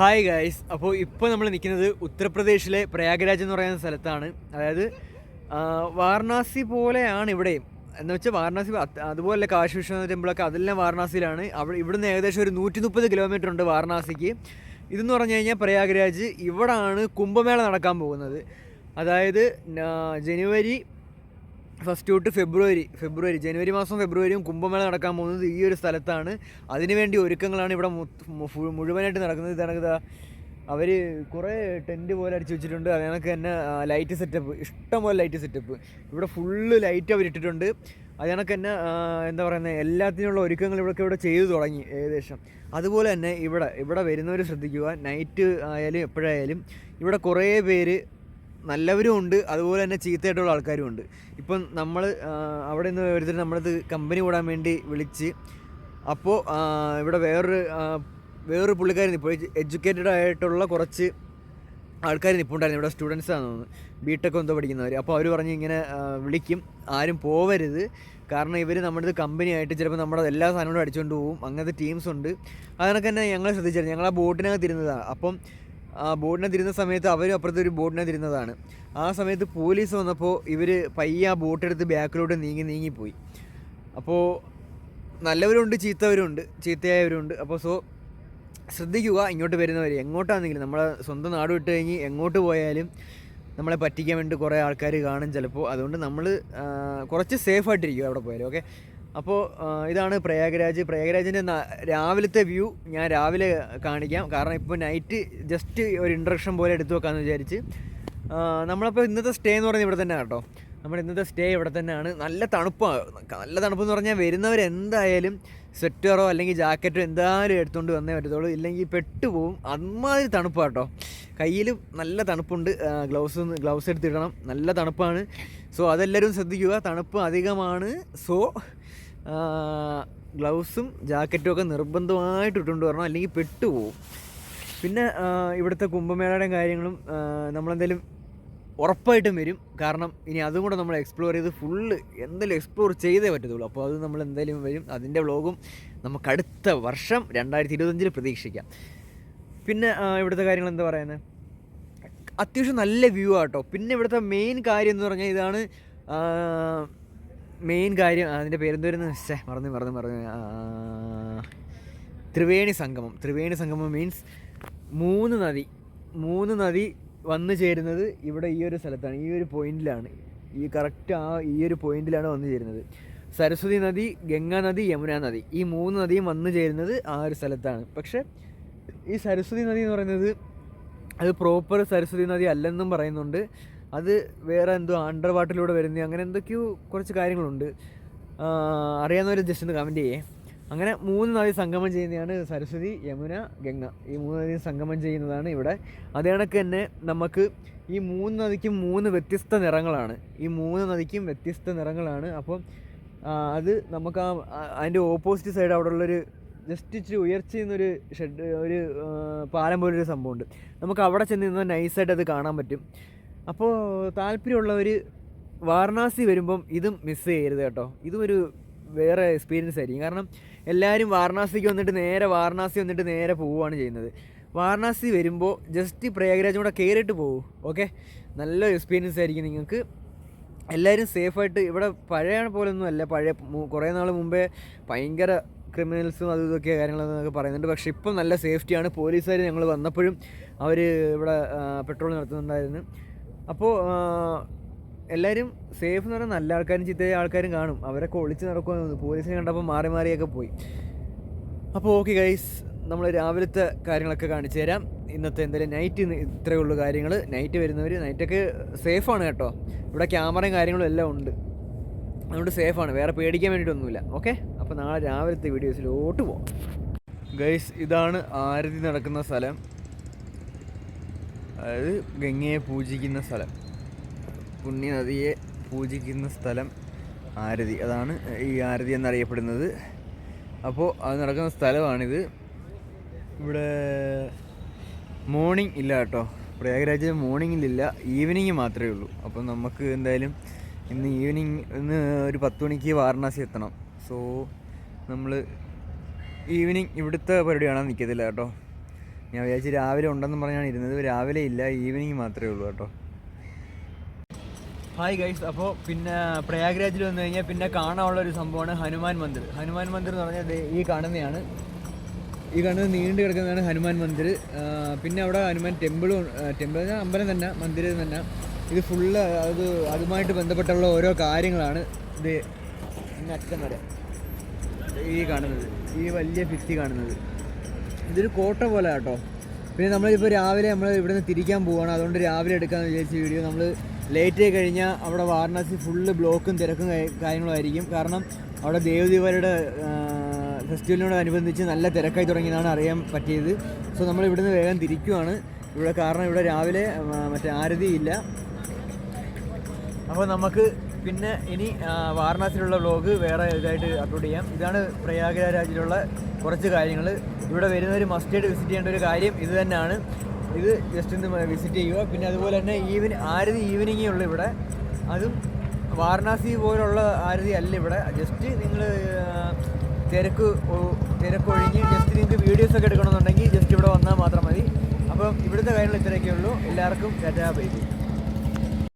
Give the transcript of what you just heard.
Hi guys. അപ്പോൾ ഇപ്പോൾ നമ്മൾ നിൽക്കുന്നത് ഉത്തർപ്രദേശിലെ പ്രയാഗ്രാജ് എന്ന് പറയുന്ന സ്ഥലത്താണ്. അതായത് വാരണാസി പോലെയാണ് ഇവിടെയും. എന്ന് വെച്ചാൽ വാരണാസി അതുപോലെ കാശി വിശ്വനാഥ ടെമ്പിളൊക്കെ അതെല്ലാം വാരണാസിയിലാണ്. ഇവിടുന്ന് ഏകദേശം ഒരു 130 കിലോമീറ്റർ ഉണ്ട് വാരണാസിക്ക്. ഇതെന്ന് പറഞ്ഞു കഴിഞ്ഞാൽ പ്രയാഗ്രാജ് ഇവിടാണ് കുംഭമേള നടക്കാൻ പോകുന്നത്. അതായത് ജനുവരി ഫസ്റ്റ് തൊട്ട് ഫെബ്രുവരി ജനുവരി മാസം ഫെബ്രുവരിയും കുംഭമേള നടക്കാൻ പോകുന്നത് ഈ ഒരു സ്ഥലത്താണ്. അതിനുവേണ്ടി ഒരുക്കങ്ങളാണ് ഇവിടെ മുഴുവനായിട്ട് നടക്കുന്നത്. ഇതാണ് അവർ കുറേ ടെൻറ്റ് പോലെ അടിച്ചു വെച്ചിട്ടുണ്ട്. അതിനൊക്കെ തന്നെ ലൈറ്റ് സെറ്റപ്പ്, ഇഷ്ടംപോലെ ലൈറ്റ് സെറ്റപ്പ്, ഇവിടെ ഫുള്ള് ലൈറ്റ് അവരിട്ടിട്ടുണ്ട്. അതിനൊക്കെ തന്നെ എന്താ പറയുന്നത്, എല്ലാത്തിനുള്ള ഒരുക്കങ്ങൾ ഇവിടെ ചെയ്തു തുടങ്ങി ഏകദേശം. അതുപോലെ തന്നെ ഇവിടെ വരുന്നവർ ശ്രദ്ധിക്കുക, നൈറ്റ് ആയാലും എപ്പോഴായാലും ഇവിടെ കുറേ പേര് നല്ലവരും ഉണ്ട്, അതുപോലെ തന്നെ ചീത്തയായിട്ടുള്ള ആൾക്കാരും ഉണ്ട്. ഇപ്പം നമ്മൾ അവിടെ നിന്ന് വരുത്തിട്ട് നമ്മളത് കമ്പനി കൂടാൻ വേണ്ടി വിളിച്ച്, അപ്പോൾ ഇവിടെ വേറൊരു പുള്ളിക്കാരൻ ഇപ്പോൾ എഡ്യൂക്കേറ്റഡ് ആയിട്ടുള്ള കുറച്ച് ആൾക്കാർ നിൽപ്പുണ്ടായിരുന്നു. ഇവിടെ സ്റ്റുഡൻസാണെന്ന് തോന്നുന്നു, ബിടെക് എന്തോ പഠിക്കുന്നവർ. അപ്പോൾ അവർ പറഞ്ഞ് ഇങ്ങനെ വിളിക്കും, ആരും പോവരുത്, കാരണം ഇവർ നമ്മുടെ കമ്പനി ആയിട്ട് ചിലപ്പോൾ നമ്മുടെ എല്ലാ സാധനങ്ങളും അടിച്ചുകൊണ്ട് പോകും. അങ്ങനത്തെ ടീംസ് ഉണ്ട്. അതിനൊക്കെ തന്നെ ഞങ്ങൾ ശ്രദ്ധിച്ചായിരുന്നു. ഞങ്ങൾ ആ ബോട്ടിനകത്ത് ഇരുന്നതാണ്. അപ്പം ആ ബോട്ടിനകത്തിരുന്ന സമയത്ത് അവരും അപ്പുറത്തെ ഒരു ബോട്ടിനകത്തിരുന്നതാണ്. ആ സമയത്ത് പോലീസ് വന്നപ്പോൾ ഇവർ പയ്യെ ആ ബോട്ടെടുത്ത് ബാക്കിലോട്ട് നീങ്ങിപ്പോയി. അപ്പോൾ നല്ലവരുണ്ട്, ചീത്തയായവരുണ്ട്. അപ്പോൾ ശ്രദ്ധിക്കുക, ഇങ്ങോട്ട് വരുന്നവർ എങ്ങോട്ടാണെന്നെങ്കിലും, നമ്മളെ സ്വന്തം നാട് വിട്ട് കഴിഞ്ഞ് എങ്ങോട്ട് പോയാലും നമ്മളെ പറ്റിക്കാൻ വേണ്ടി കുറേ ആൾക്കാർ കാണും ചിലപ്പോൾ. അതുകൊണ്ട് നമ്മൾ കുറച്ച് സേഫായിട്ടിരിക്കുക അവിടെ പോയാലും. ഓക്കെ, അപ്പോൾ ഇതാണ് പ്രയാഗ്രാജിൻ്റെ രാവിലത്തെ വ്യൂ ഞാൻ രാവിലെ കാണിക്കാം. കാരണം ഇപ്പോൾ നൈറ്റ് ജസ്റ്റ് ഒരു ഇൻട്രഡക്ഷൻ പോലെ എടുത്തു വെക്കാമെന്ന് വിചാരിച്ച്. നമ്മളപ്പോൾ ഇന്നത്തെ സ്റ്റേ എന്ന് പറയുന്നത് ഇവിടെ തന്നെ കേട്ടോ. നമ്മുടെ ഇന്നത്തെ സ്റ്റേ ഇവിടെ തന്നെയാണ്. നല്ല തണുപ്പെന്ന് പറഞ്ഞാൽ വരുന്നവരെന്തായാലും സ്വെറ്ററോ അല്ലെങ്കിൽ ജാക്കറ്റോ എന്തായാലും എടുത്തുകൊണ്ട് വന്നേ പറ്റത്തുള്ളൂ, ഇല്ലെങ്കിൽ പെട്ടുപോകും. അമ്മാതിരി തണുപ്പാണ് കേട്ടോ. കയ്യിൽ നല്ല തണുപ്പുണ്ട്. ഗ്ലൗസ് എടുത്തിടണം, നല്ല തണുപ്പാണ്. അതെല്ലാവരും ശ്രദ്ധിക്കുക, തണുപ്പ് അധികമാണ്. ഗ്ലൗസും ജാക്കറ്റും ഒക്കെ നിർബന്ധമായിട്ട് ഇട്ടുകൊണ്ട് വരണം, അല്ലെങ്കിൽ പെട്ടുപോകും. പിന്നെ ഇവിടുത്തെ കുംഭമേളയുടെയും കാര്യങ്ങളും നമ്മളെന്തായാലും ഉറപ്പായിട്ടും വരും. കാരണം ഇനി അതും കൂടെ നമ്മൾ എക്സ്പ്ലോർ ചെയ്ത് ഫുള്ള് എന്തായാലും എക്സ്പ്ലോർ ചെയ്തേ പറ്റത്തുള്ളൂ. അപ്പോൾ അത് നമ്മൾ എന്തായാലും വരും. അതിൻ്റെ വ്ളോഗും നമുക്ക് അടുത്ത വർഷം 2025 പ്രതീക്ഷിക്കാം. പിന്നെ ഇവിടുത്തെ കാര്യങ്ങൾ എന്താ പറയുന്നത്, അത്യാവശ്യം നല്ല വ്യൂ ആട്ടോ. പിന്നെ ഇവിടുത്തെ മെയിൻ കാര്യം എന്ന് പറഞ്ഞാൽ ഇതാണ്. മെയിൻ കാര്യം അതിൻ്റെ പേരെന്ത് വരുന്നത്, മറന്നു ത്രിവേണി സംഗമം മീൻസ് മൂന്ന് നദി വന്നു ചേരുന്നത് ഇവിടെ ഈ ഒരു സ്ഥലത്താണ്, ഈ ഒരു പോയിന്റിലാണ്. ഈ ഒരു പോയിന്റിലാണ് വന്നു ചേരുന്നത്. സരസ്വതി നദി, ഗംഗാ നദി, യമുന നദി, ഈ 3 നദിയും വന്നു ചേരുന്നത് ആ ഒരു സ്ഥലത്താണ്. പക്ഷേ ഈ സരസ്വതി നദി എന്ന് പറയുന്നത് അത് പ്രോപ്പർ സരസ്വതി നദി അല്ലെന്നും പറയുന്നുണ്ട്. അത് വേറെ എന്തോ അണ്ടർ വാട്ടറിലൂടെ വരുന്നത്, അങ്ങനെ എന്തൊക്കെയോ കുറച്ച് കാര്യങ്ങളുണ്ട്. അറിയാവുന്നവർ ജസ്റ്റ് ഒന്ന് കമൻറ്റ് ചെയ്യേ. അങ്ങനെ 3 നദി സംഗമം ചെയ്യുന്നതാണ് സരസ്വതി, യമുന, ഗംഗ. ഈ 3 നദി സംഗമം ചെയ്യുന്നതാണ് ഇവിടെ. അതേ കണക്ക് തന്നെ നമുക്ക് ഈ 3 നദിക്കും 3 വ്യത്യസ്ത നിറങ്ങളാണ്. അപ്പം അത് നമുക്ക് അതിൻ്റെ ഓപ്പോസിറ്റ് സൈഡ് അവിടെ ഉള്ളൊരു ജസ്റ്റ് ഇച്ചിരി ഉയർച്ച ചെയ്യുന്നൊരു ഒരു പാലം പോലൊരു സംഭവമുണ്ട്. നമുക്ക് അവിടെ ചെന്ന് നിന്ന് നൈസായിട്ട് അത് കാണാൻ പറ്റും. അപ്പോൾ താല്പര്യമുള്ളവർ വാരണാസി വരുമ്പം ഇതും മിസ് ചെയ്യരുത് കേട്ടോ. ഇതും ഒരു വേറെ എക്സ്പീരിയൻസ് ആയിരിക്കും. കാരണം എല്ലാവരും വാരണാസിക്ക് വന്നിട്ട് നേരെ പോവുകയാണ് ചെയ്യുന്നത്. വാരണാസി വരുമ്പോൾ ജസ്റ്റ് പ്രയാഗ്രാജും കൂടെ കയറിയിട്ട് പോകും. ഓക്കെ, നല്ല എക്സ്പീരിയൻസ് ആയിരിക്കും നിങ്ങൾക്ക്. എല്ലാവരും സേഫായിട്ട്, ഇവിടെ പഴയ പോലൊന്നും അല്ല. കുറേ നാൾ മുമ്പേ ഭയങ്കര ക്രിമിനൽസും അതും ഇതൊക്കെ കാര്യങ്ങളെന്നൊക്കെ പറയുന്നുണ്ട്. പക്ഷേ ഇപ്പം നല്ല സേഫ്റ്റിയാണ്. പോലീസുകാർ ഞങ്ങൾ വന്നപ്പോഴും അവർ ഇവിടെ പെട്രോൾ നടത്തുന്നുണ്ടായിരുന്നു. അപ്പോൾ എല്ലാവരും സേഫ് എന്ന് പറഞ്ഞാൽ നല്ല ആൾക്കാരും ചീത്തയായ ആൾക്കാരും കാണും. അവരൊക്കെ ഒളിച്ച് നടക്കുമെന്ന് തോന്നുന്നു. പോലീസിനെ കണ്ടപ്പോൾ മാറിയൊക്കെ പോയി. അപ്പോൾ ഓക്കെ ഗൈസ്, നമ്മൾ രാവിലത്തെ കാര്യങ്ങളൊക്കെ കാണിച്ചു തരാം. ഇന്നത്തെ എന്തായാലും നൈറ്റ് ഇത്രയേ ഉള്ളൂ കാര്യങ്ങൾ. നൈറ്റ് വരുന്നവർ നൈറ്റൊക്കെ സേഫാണ് കേട്ടോ. ഇവിടെ ക്യാമറയും കാര്യങ്ങളും എല്ലാം ഉണ്ട്, അതുകൊണ്ട് സേഫാണ്, വേറെ പേടിക്കാൻ വേണ്ടിയിട്ടൊന്നുമില്ല. ഓക്കെ, അപ്പോൾ നാളെ രാവിലത്തെ വീഡിയോസിലോട്ട് പോകാം ഗൈസ്. ഇതാണ് ആരതി നടക്കുന്ന സ്ഥലം, അതായത് ഗംഗയെ പൂജിക്കുന്ന സ്ഥലം, പുണ്യനദിയെ പൂജിക്കുന്ന സ്ഥലം ആരതി. അതാണ് ഈ ആരതി എന്നറിയപ്പെടുന്നത്. അപ്പോൾ അത് നടക്കുന്ന സ്ഥലമാണിത്. ഇവിടെ മോർണിംഗ് ഇല്ല കേട്ടോ, പ്രയാഗ്രാജിൽ മോർണിംഗിലില്ല, ഈവനിങ് മാത്രമേ ഉള്ളൂ. അപ്പോൾ നമുക്ക് എന്തായാലും ഇന്ന് ഒരു 10 മണിക്ക് വാരണാസി എത്തണം. നമ്മൾ ഈവനിങ് ഇവിടുത്തെ പരിപാടി കാണാൻ നിൽക്കത്തില്ല കേട്ടോ. ഞാൻ വിചാരിച്ച് രാവിലെ ഉണ്ടെന്ന് പറഞ്ഞാണ് ഇരുന്നത്. രാവിലെ ഇല്ല, ഈവനിങ് മാത്രമേ ഉള്ളൂ കേട്ടോ. ഹായ് ഗൈസ്, അപ്പോൾ പിന്നെ പ്രയാഗ്രാജിൽ വന്നു കഴിഞ്ഞാൽ പിന്നെ കാണാനുള്ളൊരു സംഭവമാണ് ഹനുമാൻ മന്ദിർ. ഹനുമാൻ മന്ദിർ എന്ന് പറഞ്ഞാൽ ഈ കാണുന്നതാണ്, ഈ കാണുന്നത് നീണ്ടു കിടക്കുന്നതാണ് ഹനുമാൻ മന്ദിർ. പിന്നെ അവിടെ ഹനുമാൻ ടെമ്പിൾ അമ്പലം തന്നെ, മന്ദിരം തന്നെ. ഇത് ഫുള്ള് അതുമായിട്ട് ബന്ധപ്പെട്ടുള്ള ഓരോ കാര്യങ്ങളാണ്. ഇത് അറ്റം വരെ ഈ കാണുന്നത്, ഈ വലിയ ഭിത്തി കാണുന്നത്, ഇതൊരു കോട്ട പോലെ കേട്ടോ. പിന്നെ നമ്മളിപ്പോൾ രാവിലെ നമ്മൾ ഇവിടെ നിന്ന് തിരിക്കാൻ പോവുകയാണ്, അതുകൊണ്ട് രാവിലെ എടുക്കാമെന്ന് വിചാരിച്ച വീഡിയോ. നമ്മൾ ലേറ്റ് ആയി കഴിഞ്ഞാൽ അവിടെ വാരണാസി ഫുള്ള് ബ്ലോക്കും തിരക്കും കാര്യങ്ങളുമായിരിക്കും. കാരണം അവിടെ ദേവദീപാവലിയുടെ ഫെസ്റ്റിവലിനോടനുബന്ധിച്ച് നല്ല തിരക്കായി തുടങ്ങിയതാണ് അറിയാൻ പറ്റിയത്. സോ നമ്മൾ ഇവിടുന്ന് വേഗം തിരിക്കുവാണ് ഇവിടെ, കാരണം ഇവിടെ രാവിലെ മറ്റേ ആരതിയില്ല. അപ്പോൾ നമുക്ക് പിന്നെ ഇനി വാരണാസിയിലുള്ള വ്ലോഗ് വേറെ ഇതായിട്ട് അപ്ലോഡ് ചെയ്യാം. ഇതാണ് പ്രയാഗ്രാജിലുള്ള കുറച്ച് കാര്യങ്ങൾ. ഇവിടെ വരുന്നവർ മസ്റ്റായിട്ട് വിസിറ്റ് ചെയ്യേണ്ട ഒരു കാര്യം ഇത് തന്നെയാണ്. ഇത് ജസ്റ്റ് ഒന്ന് വിസിറ്റ് ചെയ്യുക. പിന്നെ അതുപോലെ തന്നെ ആരതി ഈവനിങ്ങേ ഉള്ളൂ ഇവിടെ. അതും വാരണാസി പോലുള്ള ആരതി അല്ല ഇവിടെ. ജസ്റ്റ് നിങ്ങൾ തിരക്കൊഴിഞ്ഞ് ജസ്റ്റ് നിങ്ങൾക്ക് വീഡിയോസൊക്കെ എടുക്കണമെന്നുണ്ടെങ്കിൽ ജസ്റ്റ് ഇവിടെ വന്നാൽ മാത്രം മതി. അപ്പം ഇവിടുത്തെ കാര്യങ്ങൾ ഇത്രയൊക്കെ ഉള്ളൂ. എല്ലാവർക്കും ടാറ്റാ ബൈ ബൈ.